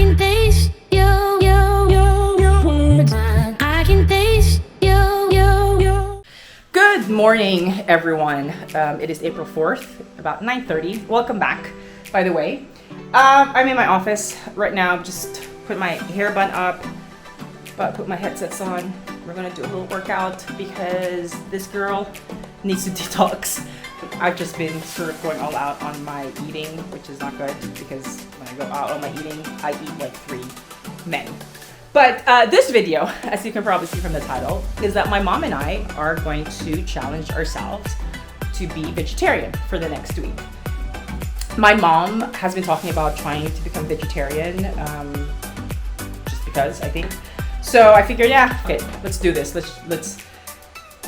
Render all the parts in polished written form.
can taste you, I can taste you. Good morning, everyone. It is April 4th, about 9:30. Welcome back, by the way. I'm in my office right now, just put my hair bun up, put my headsets on. We're gonna do a little workout because this girl needs to detox. I've just been sort of going all out on my eating, which is not good because when I go out on my eating, I eat like 3 men. But this video, as you can probably see from the title, is that my mom and I are going to challenge ourselves to be vegetarian for the next week. My mom has been talking about trying to become vegetarian, just because I think. So I figured, yeah, okay, let's do this. Let's.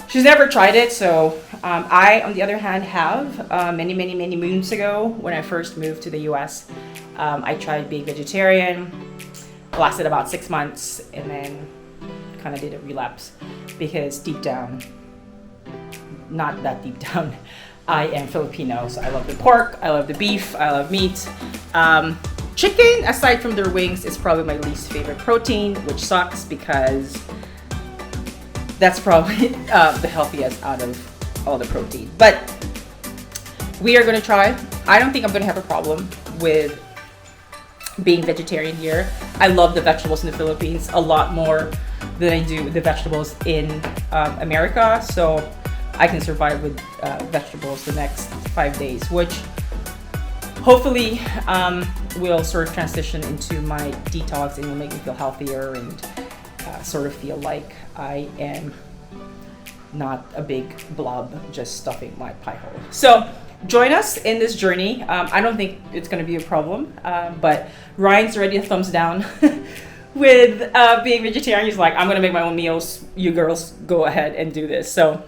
She's never tried it, so I, on the other hand, have many moons ago when I first moved to the U.S. I tried being vegetarian. Lasted about 6 months and then kind of did a relapse because deep down, not that deep down, I am Filipino. So I love the pork, I love the beef, I love meat. Chicken, aside from their wings, is probably my least favorite protein, which sucks because that's probably the healthiest out of all the protein. But we are gonna try. I don't think I'm gonna have a problem with being vegetarian here. I love the vegetables in the Philippines a lot more than I do the vegetables in America. So I can survive with vegetables the next 5 days, which hopefully will sort of transition into my detox and will make me feel healthier and sort of feel like I am not a big blob just stuffing my pie hole. So join us in this journey. I don't think it's going to be a problem, but Ryan's already a thumbs down with being vegetarian. He's like, I'm going to make my own meals. You girls go ahead and do this. So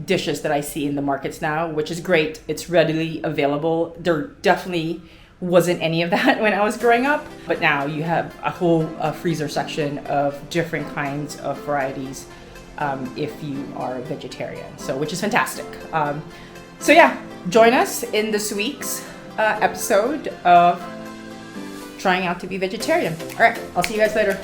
dishes that I see in the markets now, which is great. It's readily available. There definitely wasn't any of that when I was growing up, but now you have a whole freezer section of different kinds of varieties if you are a vegetarian, so which is fantastic. So yeah, join us in this week's episode of trying out to be vegetarian. All right, I'll see you guys later.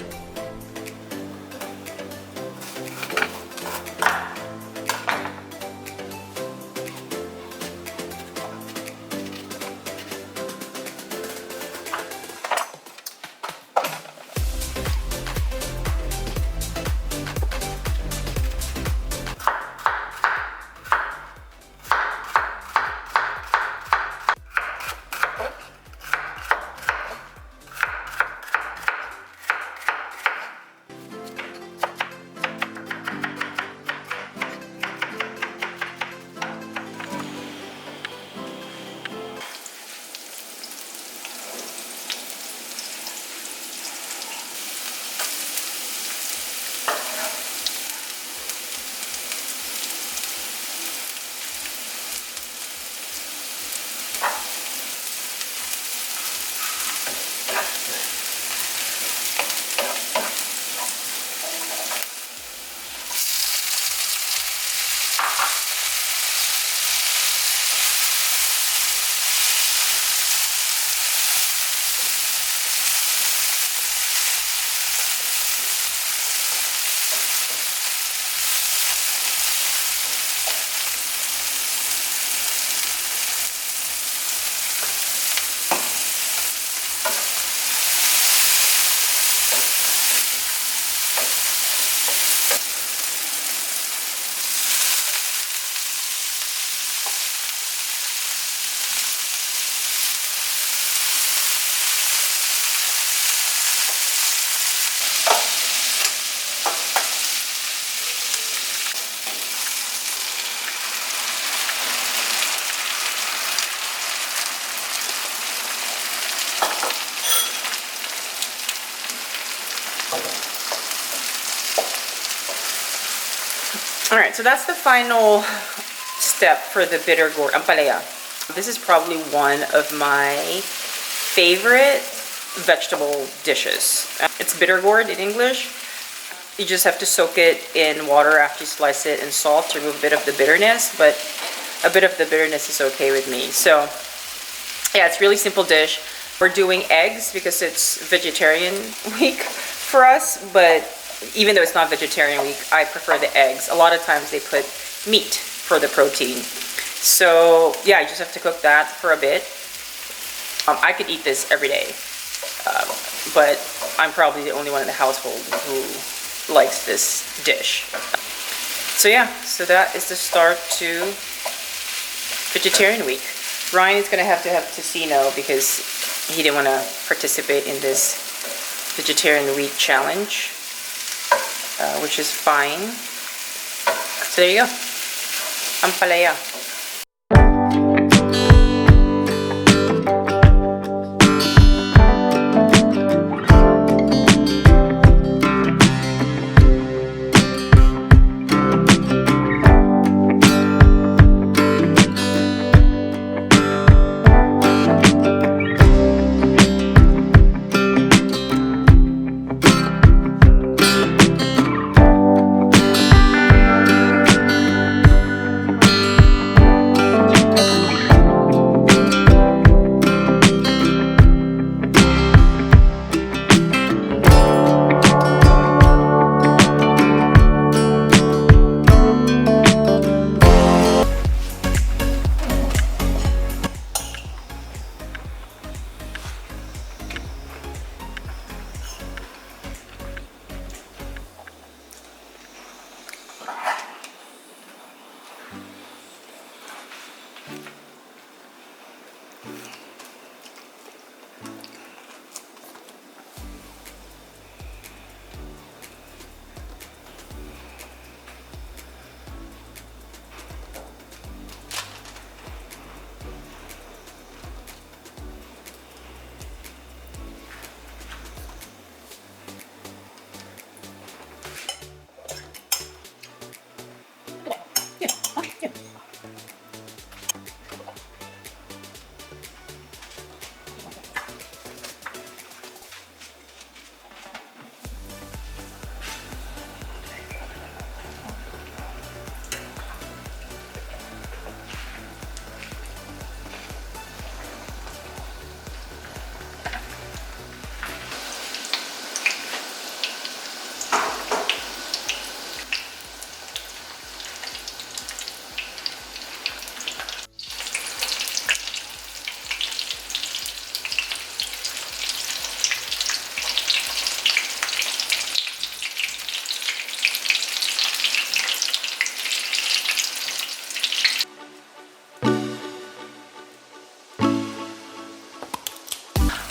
All right, so that's the final step for the bitter gourd, ampalaya. This is probably one of my favorite vegetable dishes. It's bitter gourd in English. You just have to soak it in water after you slice it and salt to remove a bit of the bitterness, but a bit of the bitterness is okay with me. So yeah, it's a really simple dish. We're doing eggs because it's vegetarian week for us, but even though it's not vegetarian week, I prefer the eggs. A lot of times they put meat for the protein. So yeah, I just have to cook that for a bit. I could eat this every day, but I'm probably the only one in the household who likes this dish. So yeah, so that is the start to vegetarian week. Ryan is gonna have to tocino because he didn't want to participate in this vegetarian week challenge, which is fine. So there you go. Ampalaya.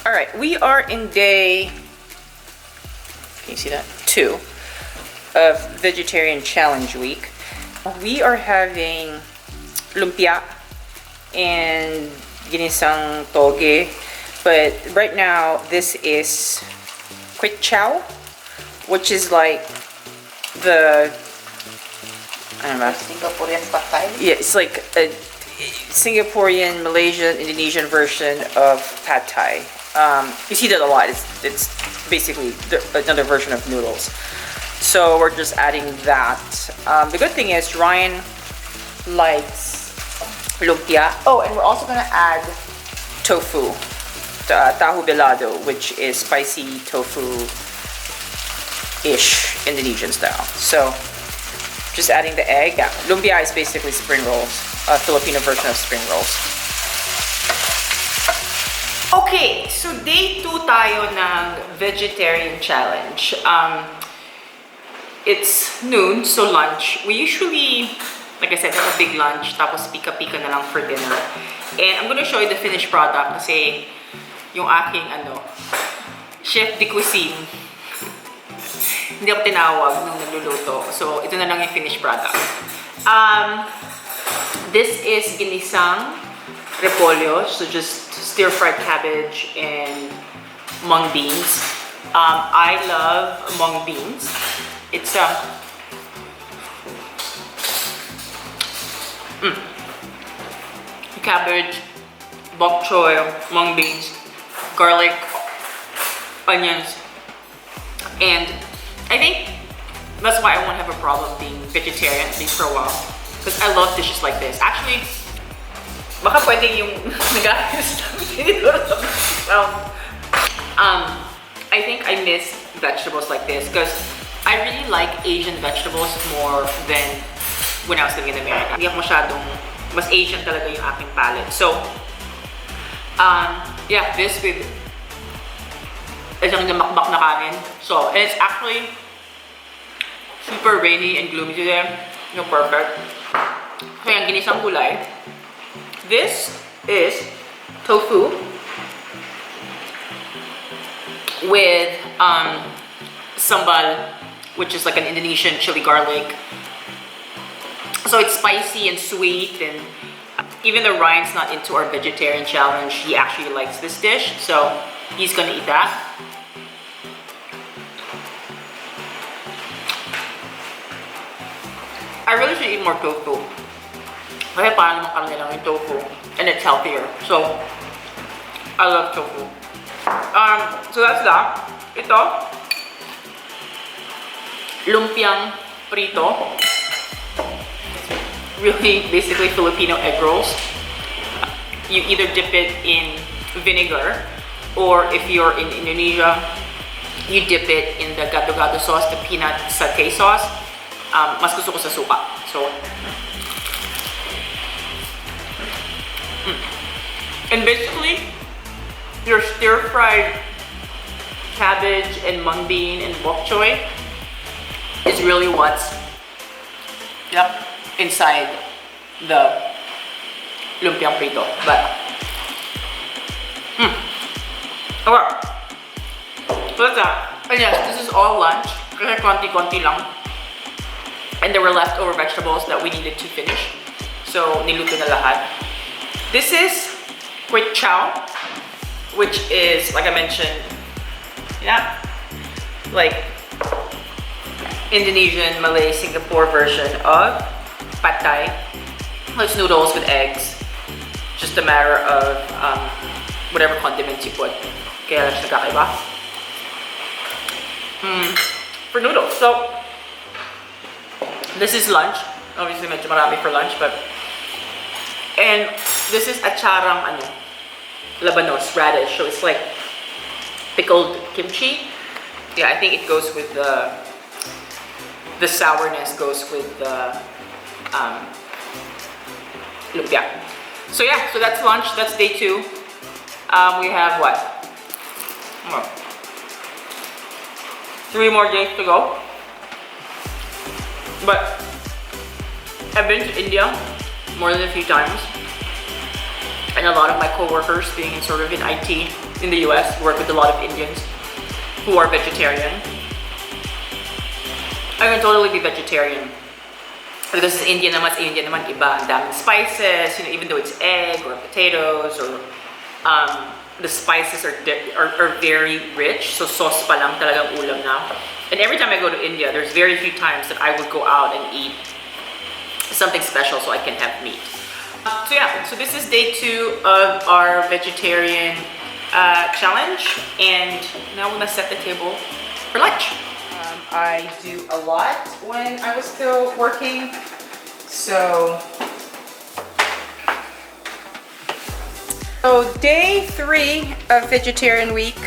All right, we are in day, can you see that? 2 of vegetarian challenge week. We are having lumpia and ginisang toge, but right now this is kway chow, which is like the, I don't know, Singaporean pad thai. yeah, it's like a Singaporean, Malaysian, Indonesian version of pad thai. You see that a lot. It's basically another version of noodles. So we're just adding that. The good thing is Ryan likes lumpia. Oh, and we're also gonna add tofu, tahu belado, which is spicy tofu-ish Indonesian style. So just adding the egg. Yeah, lumpia is basically spring rolls, a Filipino version of spring rolls. Okay, so day 2 tayo ng vegetarian challenge. It's noon, so lunch. We usually, like I said, have a big lunch, tapos pika-pika na lang for dinner. And I'm gonna show you the finished product kasi yung aking chef de cuisine, hindi ako tinawag nung nagluluto. So, ito na lang yung finished product. This is ginisang repolyo, so just stir-fried cabbage and mung beans. I love mung beans. It's cabbage, bok choy, mung beans, garlic, onions, and I think that's why I won't have a problem being vegetarian, at least for a while, because I love dishes like this. Actually, Baka pwedeng yung nag-ayos I think I miss vegetables like this because I really like Asian vegetables more than when I was living in America. Hindi ako masyadong, mas Asian talaga yung aking palate. So, yeah, this with isang makbak na kanin. So, and it's actually super rainy and gloomy today. No, perfect. Kaya ginisang gulay. This is tofu with sambal, which is like an Indonesian chili garlic. So it's spicy and sweet, and even though Ryan's not into our vegetarian challenge, he actually likes this dish, so he's gonna eat that. I really should eat more tofu. Kasi parang naman karne lang yung tofu, and it's healthier. So, I love tofu. So that's that. Ito, lumpiang prito. Really, basically Filipino egg rolls. You either dip it in vinegar, or if you're in Indonesia, you dip it in the gado-gado sauce, the peanut satay sauce. Mas gusto ko sa suka. So, and basically, your stir-fried cabbage and mung bean and bok choy is really what's inside the lumpiang prito. But, okay. So that's that. And yes, this is all lunch. Kasi konti-konti lang. And there were leftover vegetables that we needed to finish. So, niluto na lahat. This is kway chow, which is, like I mentioned, yeah, like Indonesian, Malay, Singapore version of pad thai. It's noodles with eggs. Just a matter of whatever condiments you put. Kaya lang siya nagkakaiba. For noodles. So, this is lunch. Obviously, medyo marami for lunch, but... And this is acharang labanos, radish. So it's like pickled kimchi. Yeah, I think it goes with the sourness goes with the lumpia. So yeah, so that's lunch. That's day 2. We have what? 3 more days to go. But I've been to India more than a few times, and a lot of my co-workers, being in sort of in IT in the US, work with a lot of Indians who are vegetarian. I can totally be vegetarian because it's Indian naman, Indian naman iba, ang daming spices, you know, even though it's egg or potatoes or the spices are very rich, so sauce pa lang talagang ulam na. And every time I go to India, there's very few times that I would go out and eat something special so I can have meat. So yeah, so this is day 2 of our vegetarian challenge, and now we're gonna set the table for lunch. I do a lot when I was still working, so day 3 of vegetarian week.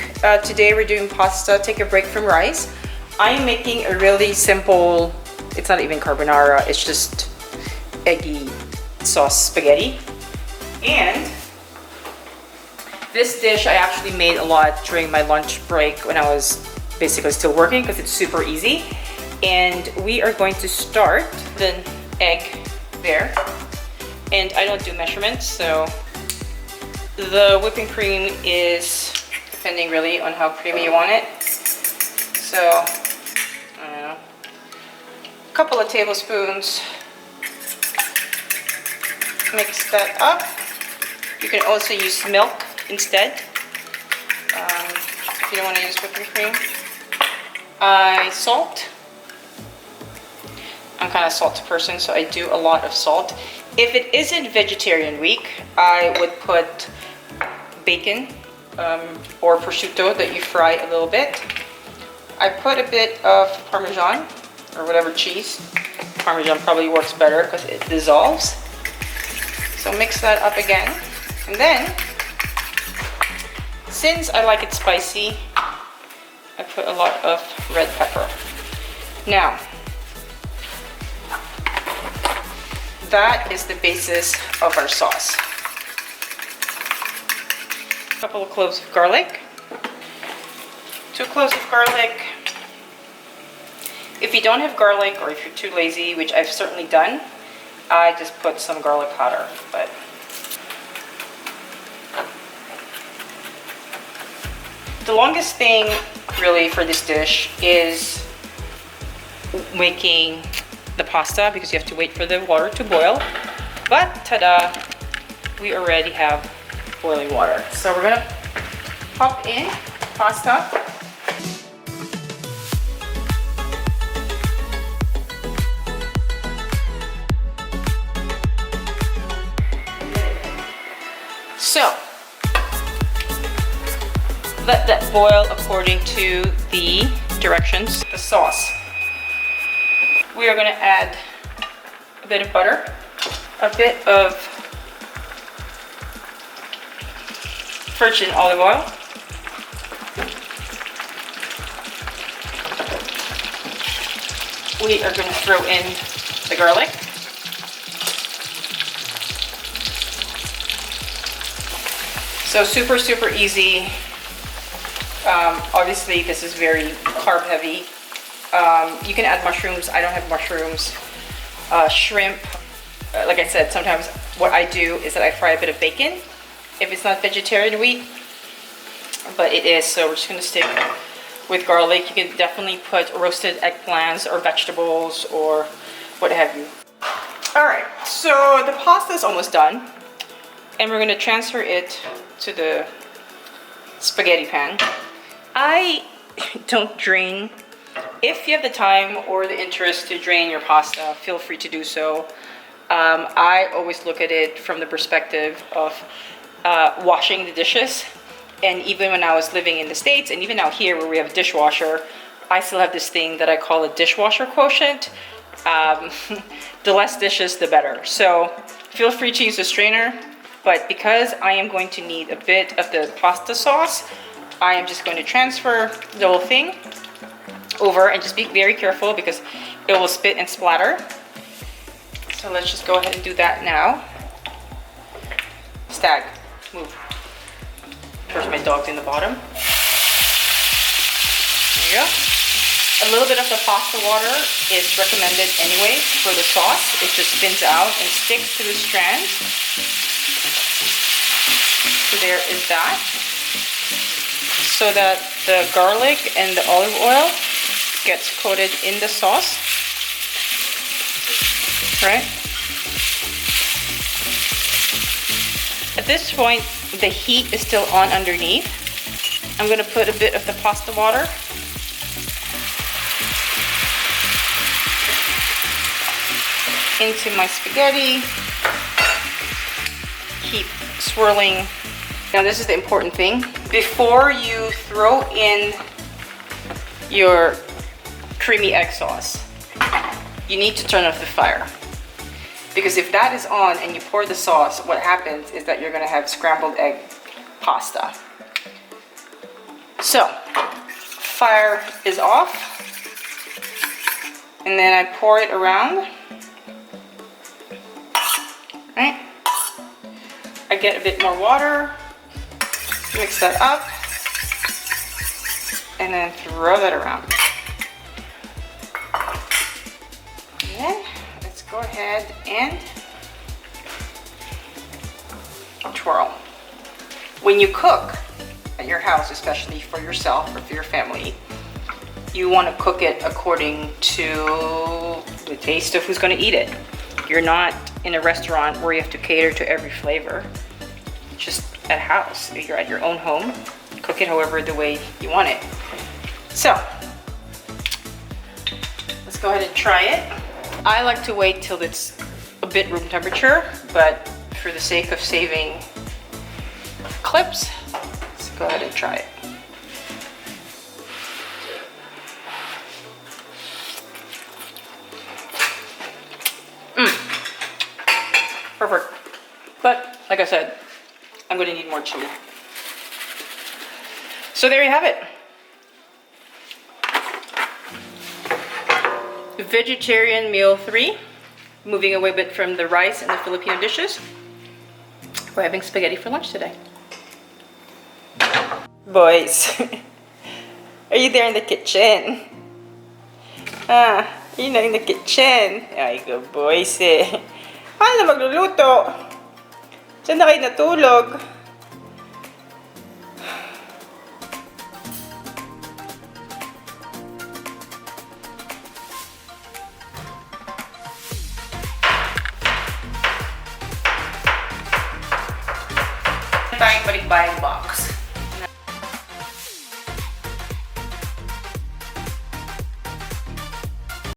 Today we're doing pasta, take a break from rice. I'm making a really simple, it's not even carbonara, it's just eggy sauce spaghetti. And this dish I actually made a lot during my lunch break when I was basically still working because it's super easy. And we are going to start with an egg there. And I don't do measurements, so the whipping cream is depending really on how creamy you want it. So, I don't know, a couple of tablespoons. Mix that up. You can also use milk instead if you don't want to use whipping cream. Salt. I'm kind of a salty person, so I do a lot of salt. If it isn't vegetarian week, I would put bacon or prosciutto that you fry a little bit. I put a bit of Parmesan or whatever cheese. Parmesan probably works better because it dissolves. So mix that up again. And then, since I like it spicy, I put a lot of red pepper. Now, that is the basis of our sauce. A couple of cloves of garlic. 2 cloves of garlic. If you don't have garlic, or if you're too lazy, which I've certainly done, I just put some garlic powder. But the longest thing really for this dish is making the pasta, because you have to wait for the water to boil. But ta-da, we already have boiling water. So we're gonna pop in pasta. So, let that boil according to the directions. The sauce. We are going to add a bit of butter, a bit of virgin olive oil, we are going to throw in the garlic, so super easy. Obviously this is very carb heavy. You can add mushrooms. I don't have mushrooms. Shrimp, like I said, sometimes what I do is that I fry a bit of bacon if it's not vegetarian wheat, but it is, so we're just going to stick with garlic. You can definitely put roasted eggplants or vegetables or what have you. Alright, so the pasta is almost done, and we're going to transfer it to the spaghetti pan. I don't drain. If you have the time or the interest to drain your pasta, feel free to do so. I always look at it from the perspective of washing the dishes. And even when I was living in the States, and even out here where we have a dishwasher, I still have this thing that I call a dishwasher quotient. The less dishes, the better. So feel free to use a strainer. But because I am going to need a bit of the pasta sauce, I am just going to transfer the whole thing over, and just be very careful because it will spit and splatter. So let's just go ahead and do that now. Stag, move. First, my dog's in the bottom. There you go. A little bit of the pasta water is recommended anyway for the sauce. It just spins out and sticks to the strands. So there is that. So that the garlic and the olive oil gets coated in the sauce, right? At this point, the heat is still on underneath. I'm gonna put a bit of the pasta water into my spaghetti. Keep swirling. Now this is the important thing. Before you throw in your creamy egg sauce, you need to turn off the fire. Because if that is on and you pour the sauce, what happens is that you're gonna have scrambled egg pasta. So, fire is off. And then I pour it around. Right? I get a bit more water. Mix that up, and then throw that around. And then let's go ahead and twirl. When you cook at your house, especially for yourself or for your family, you want to cook it according to the taste of who's going to eat it. You're not in a restaurant where you have to cater to every flavor. Just at house, you're at your own home, cook it however the way you want it. So let's go ahead and try it. I like to wait till it's a bit room temperature, but for the sake of saving clips, let's go ahead and try it. Perfect. I said, I'm gonna need more chili. So there you have it. Vegetarian meal 3. Moving away a bit from the rice and the Filipino dishes. We're having spaghetti for lunch today. Boys, are you there in the kitchen? You know, in the kitchen. Ay, good boys eh. Paano magluluto? Diyan na kayo natulog. Tayong balikbayang box.